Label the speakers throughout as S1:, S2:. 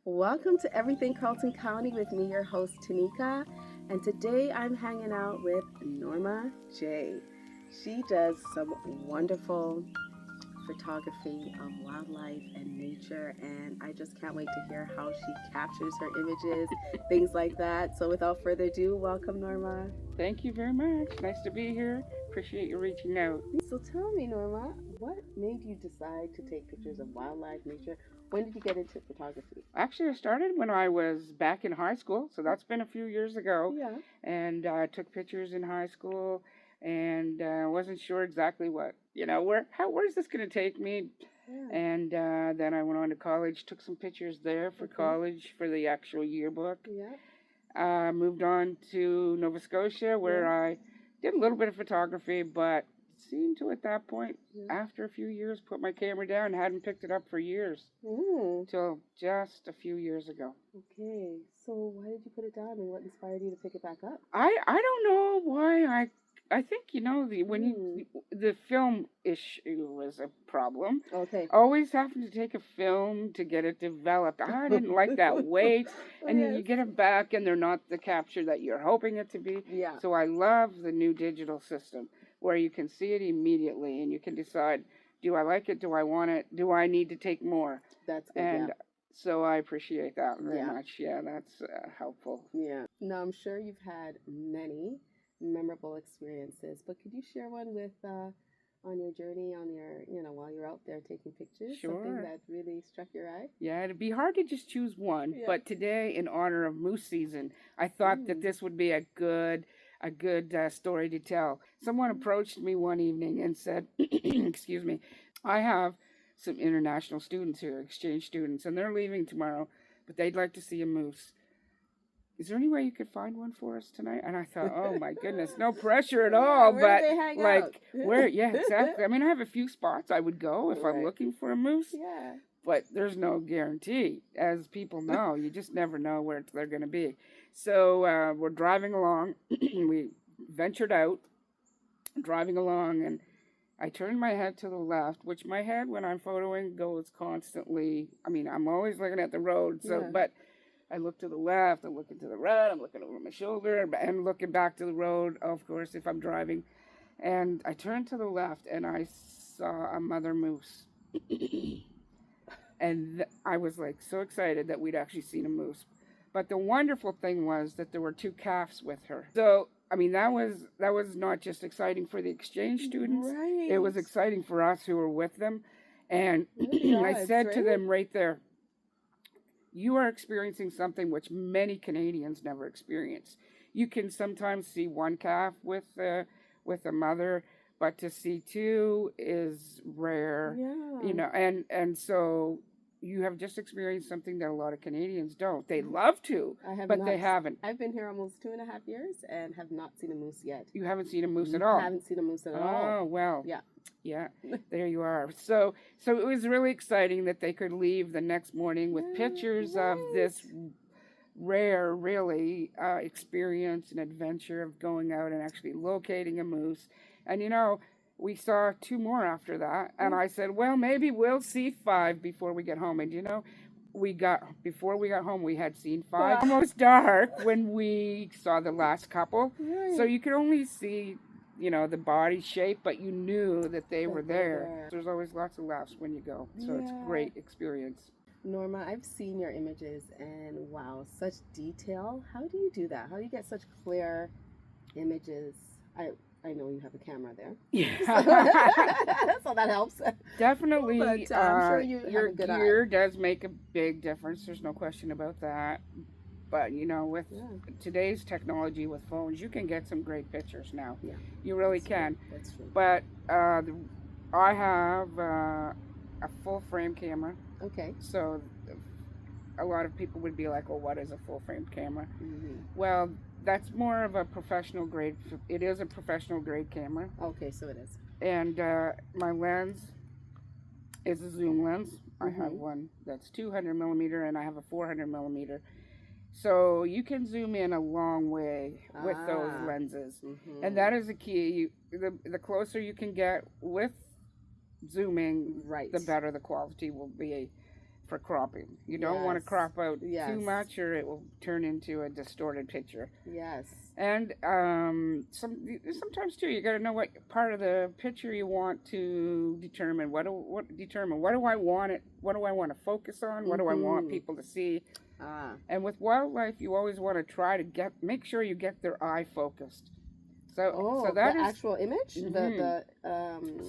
S1: Welcome to Everything Carleton County with me, your host Tanika, and today I'm hanging out with Norma J. She does some wonderful photography of wildlife and nature, and I just can't wait to hear how she captures her images, things like that. So without further ado, welcome Norma.
S2: Thank you very much. Nice to be here. Appreciate you reaching out.
S1: So tell me, Norma, what made you decide to take pictures of wildlife, nature? When did you get into photography?
S2: Actually, I started when I was back in high school, so that's been a few years ago.
S1: Yeah.
S2: And I took pictures in high school, and wasn't sure exactly where's this going to take me.
S1: Yeah.
S2: And then I went on to college, took some pictures there for college for the actual yearbook.
S1: Yeah.
S2: Moved on to Nova Scotia, where I did a little bit of photography, but seemed to at that point, after a few years, put my camera down. Hadn't picked it up for years till just a few years ago.
S1: Okay, so why did you put it down, and what inspired you to pick it back up?
S2: I don't know why. I think the film issue was a problem.
S1: Okay.
S2: Always having to take a film to get it developed. I didn't like that wait, and then you get it back, and they're not the capture that you're hoping it to be.
S1: Yeah.
S2: So I love the new digital system where you can see it immediately, and you can decide, do I like it? Do I want it? Do I need to take more?
S1: That's good.
S2: And so I appreciate that very much. Yeah, that's helpful.
S1: Yeah. Now I'm sure you've had many memorable experiences, but could you share one with on your journey, on your while you're out there taking pictures?
S2: Sure.
S1: Something that really struck your eye?
S2: Yeah, it'd be hard to just choose one, but today, in honor of moose season, I thought that this would be a good story to tell. Someone approached me one evening and said, excuse me, I have some international students here, exchange students, and they're leaving tomorrow, but they'd like to see a moose. Is there any way you could find one for us tonight? And I thought, oh my goodness, no pressure at all.
S1: Where do they hang out?
S2: Where? Yeah, exactly. I mean, I have a few spots I would go if I'm looking for a moose.
S1: Yeah.
S2: But there's no guarantee. As people know, you just never know where they're going to be. So we're driving along. We ventured out, driving along, and I turned my head to the left, which my head, when I'm photoing, goes constantly. I mean, I'm always looking at the road. But I look to the left, I'm looking to the right, I'm looking over my shoulder, and looking back to the road, of course, if I'm driving. And I turned to the left, and I saw a mother moose. And I was like so excited that we'd actually seen a moose. But the wonderful thing was that there were two calves with her. So, I mean, that was not just exciting for the exchange students.
S1: Right.
S2: It was exciting for us who were with them. And I said to them right there, you are experiencing something which many Canadians never experience. You can sometimes see one calf with a mother, but to see two is rare.
S1: Yeah.
S2: And so you have just experienced something that a lot of Canadians don't. They love to, but they haven't.
S1: I've been here almost 2.5 years and have not seen a moose yet.
S2: You haven't seen a moose at all?
S1: I haven't seen a moose at all.
S2: Oh, well.
S1: Yeah.
S2: Yeah, there you are. So it was really exciting that they could leave the next morning with pictures of this rare, really, experience and adventure of going out and actually locating a moose. And, we saw two more after that. And I said, well, maybe we'll see 5 before we get home. And, before we got home, we had seen 5. Almost dark when we saw the last couple.
S1: Right.
S2: So you could only see the body shape, but you knew that they were there. There's always lots of laughs when you go. So it's a great experience.
S1: Norma, I've seen your images, and wow, such detail. How do you do that? How do you get such clear images? I know you have a camera there.
S2: Yeah.
S1: So that helps.
S2: Definitely.
S1: But I'm sure you
S2: your
S1: have a good
S2: gear does make a big difference. There's no question about that. But, with today's technology with phones, you can get some great pictures now. Yeah. You really can.
S1: That's true.
S2: But I have a full frame camera.
S1: Okay.
S2: So a lot of people would be like, well, what is a full frame camera?
S1: Mm-hmm.
S2: Well, that's more of a professional grade. It is a professional grade camera.
S1: Okay, so it is.
S2: And my lens is a zoom lens. I have one that's 200 millimeter, and I have a 400 millimeter. So you can zoom in a long way with those lenses. And that is the key. The closer you can get with zooming, the better the quality will be. for cropping. You don't want to
S1: Yes.
S2: crop out
S1: Yes.
S2: too much, or it will turn into a distorted picture.
S1: Yes.
S2: And sometimes too, you got to know what part of the picture you want to determine. What do I want it? What do I want to focus on? What do I want people to see? And with wildlife, you always want to try to make sure you get their eye focused. So that
S1: the
S2: is
S1: actual image.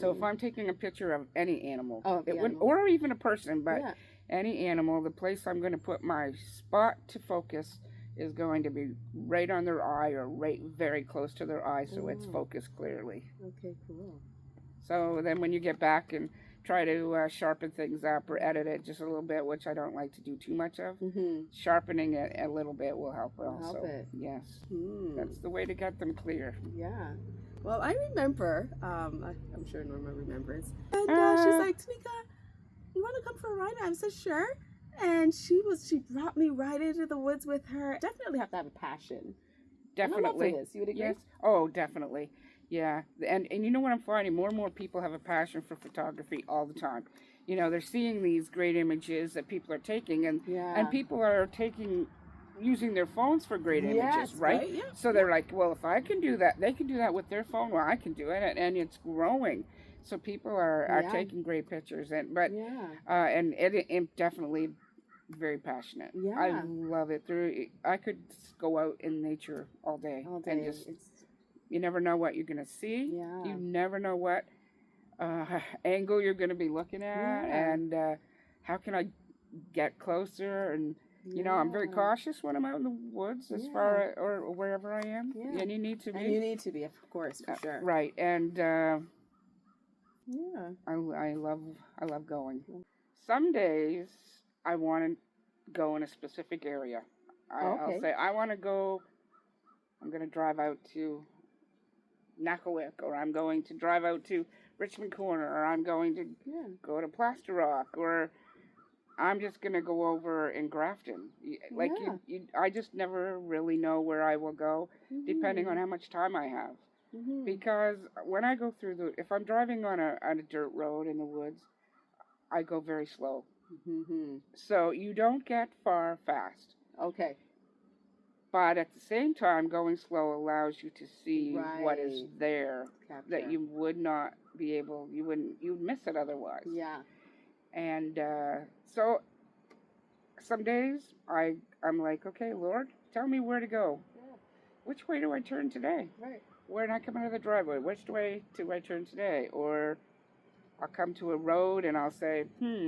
S2: So if I'm taking a picture of any animal,
S1: animal.
S2: or even a person, but
S1: Yeah.
S2: any animal, the place I'm going to put my spot to focus is going to be right on their eye or right very close to their eye, so it's focused clearly.
S1: Okay, cool.
S2: So then when you get back and try to sharpen things up or edit it just a little bit, which I don't like to do too much of, sharpening it a little bit will help also.
S1: Help it.
S2: Yes. That's the way to get them clear.
S1: Yeah. Well, I remember, I'm sure Norma remembers, and she's like, Tanika, you want to come for a ride? I said, sure. And she brought me right into the woods with her. Definitely have to have a passion.
S2: Definitely.
S1: And I love for this. You would agree?
S2: Yes. Oh, definitely. Yeah. And you know what I'm finding? More and more people have a passion for photography all the time. You know, they're seeing these great images that people are taking, and people are using their phones for great images, right?
S1: Yeah.
S2: So they're like, well, if I can do that, they can do that with their phone. Well, I can do it, and it's growing. So people are taking great pictures, and it definitely very passionate.
S1: Yeah.
S2: I love it. I could go out in nature all day. And just you never know what you're gonna see.
S1: Yeah.
S2: You never know what angle you're gonna be looking at, and how can I get closer. And you know, I'm very cautious when I'm out in the woods, as far or wherever I am.
S1: Yeah.
S2: And you need to be.
S1: And you need to be, of course, for sure.
S2: Right. And
S1: yeah.
S2: I love going. Some days I want to go in a specific area. I'll say I want to go. I'm going to drive out to Nakawik, or I'm going to drive out to Richmond Corner, or I'm going to go to Plaster Rock, or I'm just going to go over in Grafton. Like I just never really know where I will go, depending on how much time I have. Because when I go through if I'm driving on a dirt road in the woods, I go very slow. So you don't get far fast.
S1: Okay.
S2: But at the same time, going slow allows you to see what is there that you would not be able, you'd miss it otherwise.
S1: Yeah.
S2: And so some days I'm like, okay, Lord, tell me where to go.
S1: Yeah.
S2: Which way do I turn today?
S1: Right.
S2: Where did I come out of the driveway? Which way do I turn today? Or I'll come to a road and I'll say,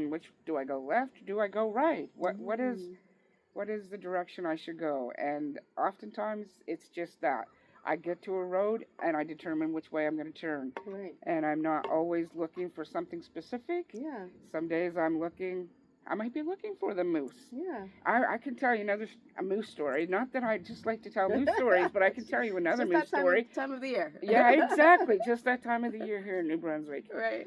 S2: which do I go left? Do I go right? What is the direction I should go? And oftentimes it's just that. I get to a road and I determine which way I'm going to turn.
S1: Right.
S2: And I'm not always looking for something specific.
S1: Yeah.
S2: Some days I might be looking for the moose.
S1: Yeah.
S2: I can tell you a moose story. Not that I just like to tell moose stories, but I can tell you another moose story.
S1: Time of the year.
S2: Yeah, exactly. Just that time of the year here in New Brunswick.
S1: Right.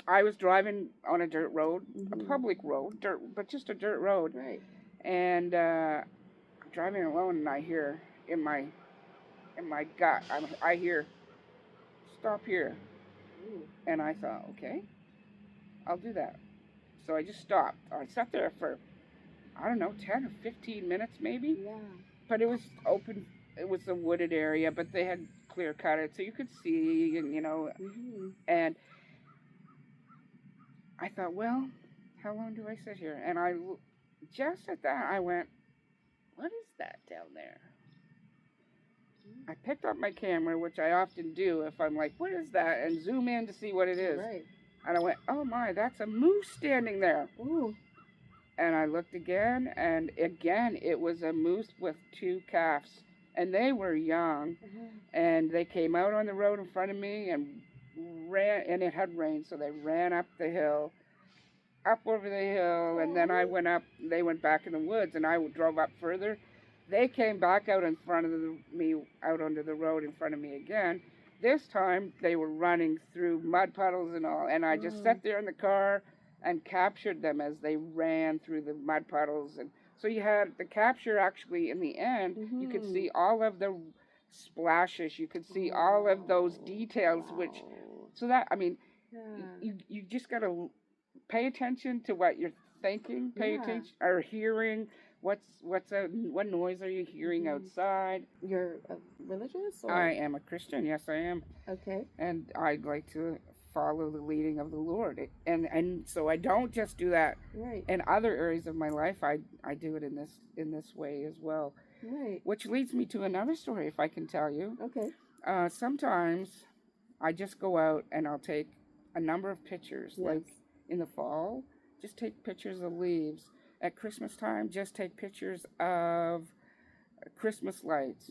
S2: I was driving on a dirt road, a public road, but just a dirt road.
S1: Right.
S2: And I'm driving alone, and I hear in my gut, I hear, stop here.
S1: Ooh.
S2: And I thought, okay, I'll do that. So I just stopped. I sat there for, 10 or 15 minutes maybe.
S1: Yeah.
S2: But it was open. It was a wooded area, but they had clear cut it so you could see, and and I thought, well, how long do I sit here? And just at that, I went, what is that down there? I picked up my camera, which I often do if I'm like, what is that? And zoom in to see what it is.
S1: Right.
S2: And I went, oh my, that's a moose standing there.
S1: Ooh.
S2: And I looked again, and again, it was a moose with 2 calves. And they were young. And they came out on the road in front of me and ran, and it had rained, so they ran up the hill, up over the hill, and then I went up, they went back in the woods, and I drove up further. They came back out in front of me, out onto the road in front of me again. This time, they were running through mud puddles and all, and I just sat there in the car and captured them as they ran through the mud puddles. And so you had the capture actually in the end, you could see all of the splashes, you could see all of those details, so that, you just got to pay attention to what you're thinking, pay
S1: Yeah.
S2: attention, or hearing. What noise are you hearing outside?
S1: You're religious or?
S2: I am a Christian. Yes, I am,
S1: Okay.
S2: and I'd like to follow the leading of the Lord. And so I don't just do that
S1: Right.
S2: in other areas of my life. I do it in this way as well.
S1: Right.
S2: Which leads me to another story, if I can tell you.
S1: Okay.
S2: Sometimes I just go out and I'll take a number of pictures,
S1: Yes.
S2: like in the fall, just take pictures of leaves. At Christmas time, just take pictures of Christmas lights,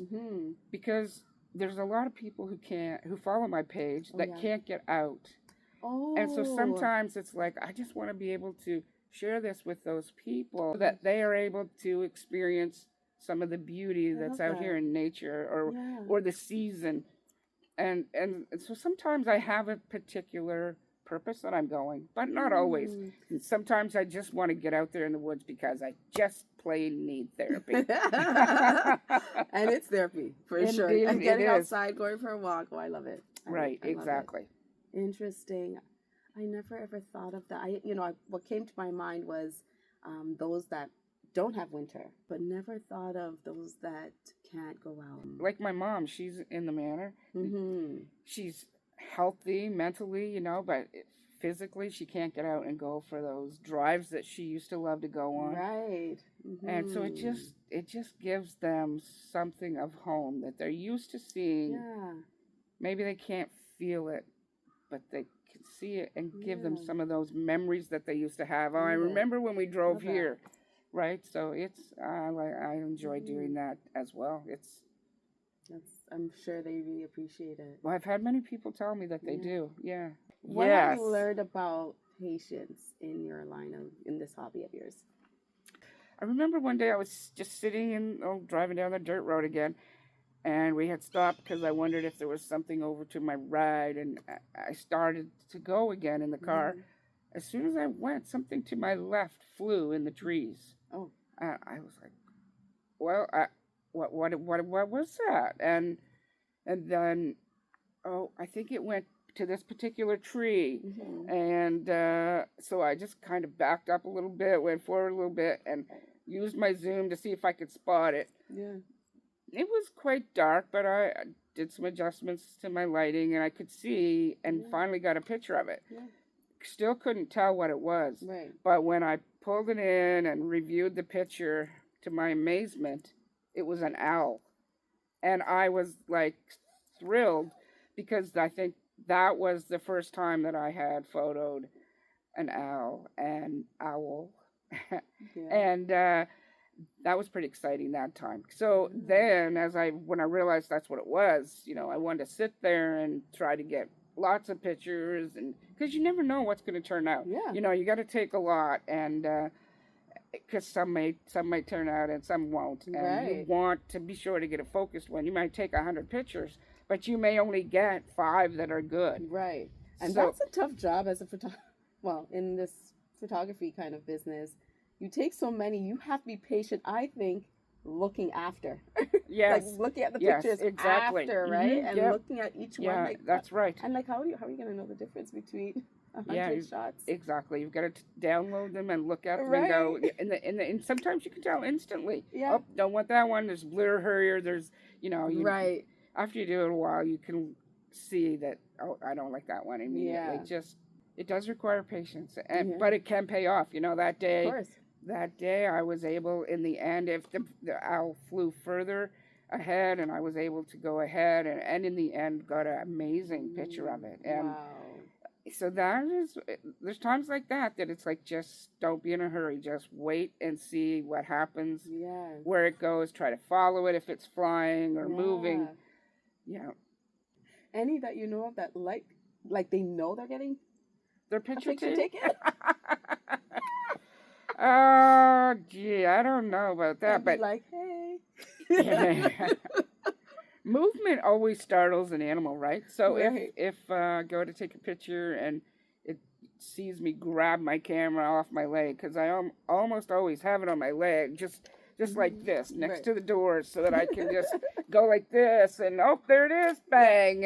S2: because there's a lot of people who follow my page that can't get out.
S1: Oh.
S2: And so sometimes it's like, I just want to be able to share this with those people so that they are able to experience some of the beauty that's out here in nature, or the season. And so sometimes I have a particular purpose that I'm going, but not always. And sometimes I just want to get out there in the woods because I just plain need therapy.
S1: And it's therapy, for
S2: Indeed,
S1: sure. And getting
S2: it is.
S1: outside, going for a walk. Oh, I love it.
S2: Right,
S1: I love
S2: exactly.
S1: it. Interesting. I never ever thought of that. What came to my mind was those that don't have winter, but never thought of those that can't go out.
S2: Like my mom, she's in the manor. She's healthy mentally, but physically she can't get out and go for those drives that she used to love to go on.
S1: Right.
S2: And so it just gives them something of home that they're used to seeing.
S1: Yeah.
S2: Maybe they can't feel it, but they can see it and give them some of those memories that they used to have. Oh, I remember when we drove here. Right, so it's I enjoy doing that as well.
S1: I'm sure they really appreciate it.
S2: Well, I've had many people tell me that they do. Yeah.
S1: What have you learned about patience in this hobby of yours?
S2: I remember one day I was just sitting and driving down the dirt road again, and we had stopped because I wondered if there was something over to my right, and I started to go again in the car. As soon as I went, something to my left flew in the trees.
S1: Oh.
S2: I was like, well, what was that? And then, I think it went to this particular tree. And so I just kind of backed up a little bit, went forward a little bit, and used my zoom to see if I could spot it.
S1: Yeah.
S2: It was quite dark, but I did some adjustments to my lighting, and I could see, and finally got a picture of it.
S1: Yeah.
S2: Still couldn't tell what it was.
S1: Right.
S2: But when I pulled it in and reviewed the picture, to my amazement, it was an owl. And I was like thrilled because I think that was the first time that I had photoed an owl. And that was pretty exciting that time. So then when I realized that's what it was, I wanted to sit there and try to get lots of pictures, and because you never know what's going to turn out.
S1: Yeah.
S2: You got to take a lot, and because some might turn out and some won't, and you want to be sure to get a focused one. You might take 100 pictures, but you may only get 5 that are good.
S1: Right. And so, that's a tough job as a photographer. Well, in this photography kind of business, you take so many, you have to be patient, I think, looking after.
S2: Yes.
S1: Like looking at the pictures after, right? And looking at each one.
S2: Yeah, that's right.
S1: And how are you going to know the difference between 100 shots?
S2: Exactly. You've got to download them and look at them and go. And sometimes you can tell instantly. Yeah. Oh, don't want that one. There's blur here. There's,
S1: right.
S2: After you do it a while, you can see that, I don't like that one immediately.
S1: Yeah.
S2: It does require patience, but it can pay off. That day.
S1: Of course.
S2: That day, I was able, in the end, if the owl flew further ahead, and I was able to go ahead, and in the end, got an amazing picture of it. And
S1: wow.
S2: So there's times like that it's like, just don't be in a hurry. Just wait and see what happens, where it goes. Try to follow it if it's flying or moving. Yeah.
S1: Any that you know of that like they know they're getting
S2: their picture
S1: taken?
S2: Oh, gee, I don't know about that, but
S1: like, hey.
S2: Movement always startles an animal, right? So if I go to take a picture and it sees me grab my camera off my leg, because I almost always have it on my leg, just like this, next to the door, so that I can just go like this, and there it is, bang,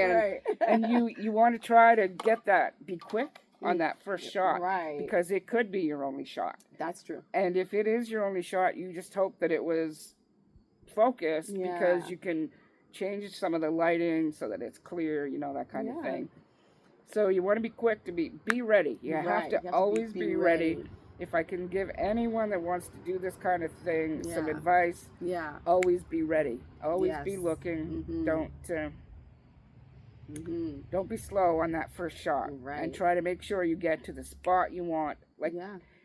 S2: and you want to try to get that, be quick. on that first shot.
S1: Right.
S2: Because it could be your only shot.
S1: That's true.
S2: And if it is your only shot, you just hope that it was focused, because you can change some of the lighting so that it's clear, that kind of thing. So you want to be quick to be ready. You have to always be ready. If I can give anyone that wants to do this kind of thing some advice, always be ready. Always be looking. Don't be slow on that first shot. And try to make sure you get to the spot you want.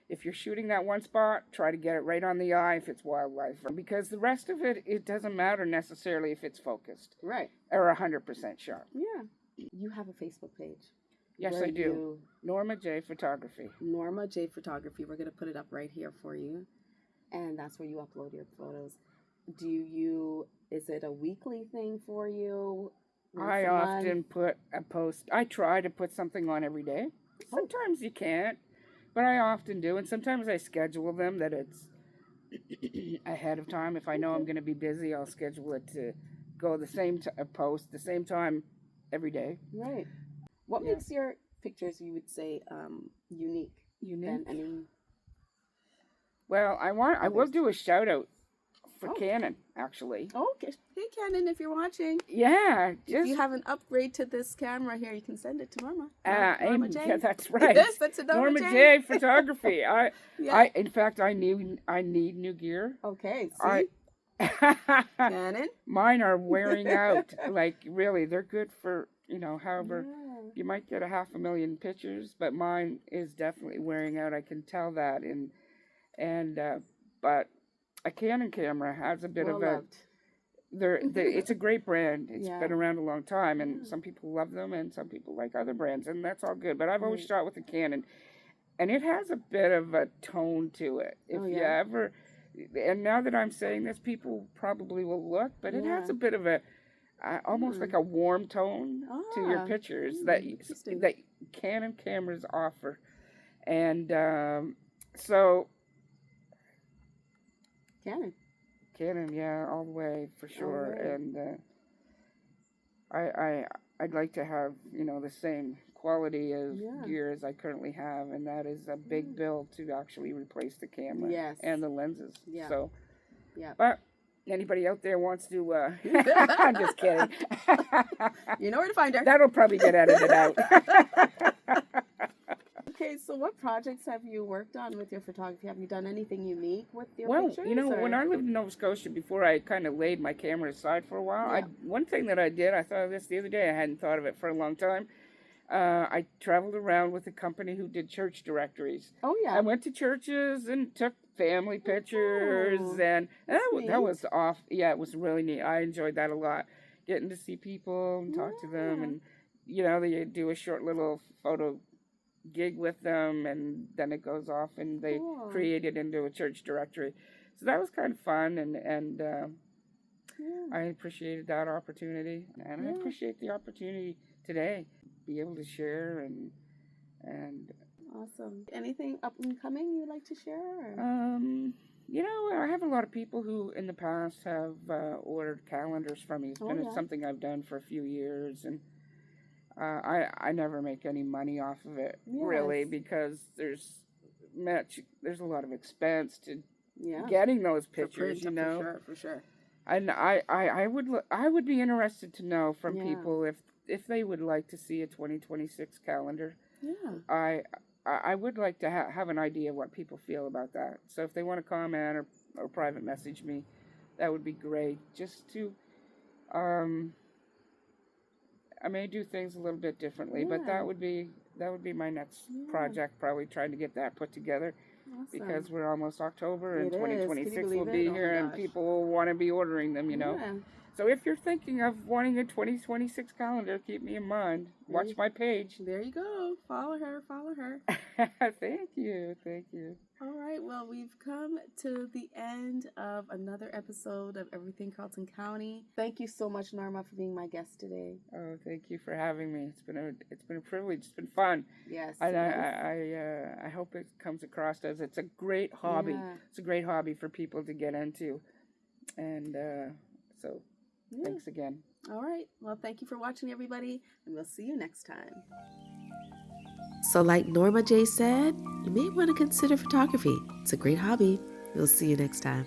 S2: If you're shooting that one spot, try to get it right on the eye if it's wildlife. Because the rest of it doesn't matter necessarily if it's focused.
S1: Right.
S2: Or 100% sharp.
S1: Yeah. You have a Facebook page.
S2: Yes, I do. Norma J Photography.
S1: Norma J Photography. We're going to put it up right here for you. And that's where you upload your photos. Is it a weekly thing for you?
S2: I often put a post. I try to put something on every day. Sometimes you can't, but I often do. And sometimes I schedule them that it's ahead of time. If I know I'm going to be busy, I'll schedule it to go post the same time every day.
S1: Right. What makes your pictures, you would say, unique?
S2: Unique?
S1: Well,
S2: I will do a shout out for Canon, actually.
S1: Okay. Hey, Canon, if you're watching.
S2: Yeah.
S1: If you have an upgrade to this camera here, you can send it to Norma.
S2: Norma J. Yeah, that's right.
S1: Yes, that's a Norma
S2: J Photography. In fact, I need new gear.
S1: Okay. See? Canon.
S2: Mine are wearing out. Really, they're good for, however, you might get 500,000 pictures, but mine is definitely wearing out. I can tell that. But a Canon camera has a bit of a... it's a great brand. It's been around a long time, and some people love them, and some people like other brands, and that's all good. But I've always shot with a Canon, and it has a bit of a tone to it. If you ever... And now that I'm saying this, people probably will look, but it has a bit of a... almost like a warm tone to your pictures that Canon cameras offer. And so... Canon, yeah, all the way, for sure. And I'd like to have, the same quality of gear as I currently have, and that is a big bill to actually replace the camera and the lenses. So, but anybody out there wants to, I'm just kidding.
S1: You know where to find her.
S2: That'll probably get edited out.
S1: Okay, so what projects have you worked on with your photography? Have you done anything unique with your pictures?
S2: When I lived in Nova Scotia, before I kind of laid my camera aside for a while, one thing that I did, I thought of this the other day, I hadn't thought of it for a long time. I traveled around with a company who did church directories. Oh, yeah. I went to churches and took family pictures, and that was off. Yeah, it was really neat. I enjoyed that a lot. Getting to see people and talk to them, and, they do a short little photo gig with them, and then it goes off, and they create it into a church directory. So that was kind of fun, and I appreciated that opportunity, and I appreciate the opportunity today, be able to share and
S1: awesome. Anything up and coming you'd like to share?
S2: I have a lot of people who in the past have ordered calendars from me. It's been something I've done for a few years, and I never make any money off of it, really, because there's a lot of expense to getting those pictures,
S1: For sure.
S2: And I would be interested to know from people if they would like to see a 2026 calendar. Yeah. I would like to have an idea of what people feel about that. So if they want to comment or private message me, that would be great. Just to I may do things a little bit differently, but that would be my next project, probably trying to get that put together. Awesome. Because we're almost October, and 2026 will be here, and people will want to be ordering them, Yeah. So if you're thinking of wanting a 2026 calendar, keep me in mind. Watch my page.
S1: There you go. Follow her.
S2: Thank you.
S1: All right. Well, we've come to the end of another episode of Everything Carleton County. Thank you so much, Norma, for being my guest today.
S2: Oh, thank you for having me. It's been a privilege. It's been fun.
S1: Yes.
S2: And I hope it comes across as it's a great hobby. Yeah. It's a great hobby for people to get into. And so thanks again.
S1: All right. Well, thank you for watching, everybody, and we'll see you next time. So, like Norma J said, you may want to consider photography. It's a great hobby. We'll see you next time.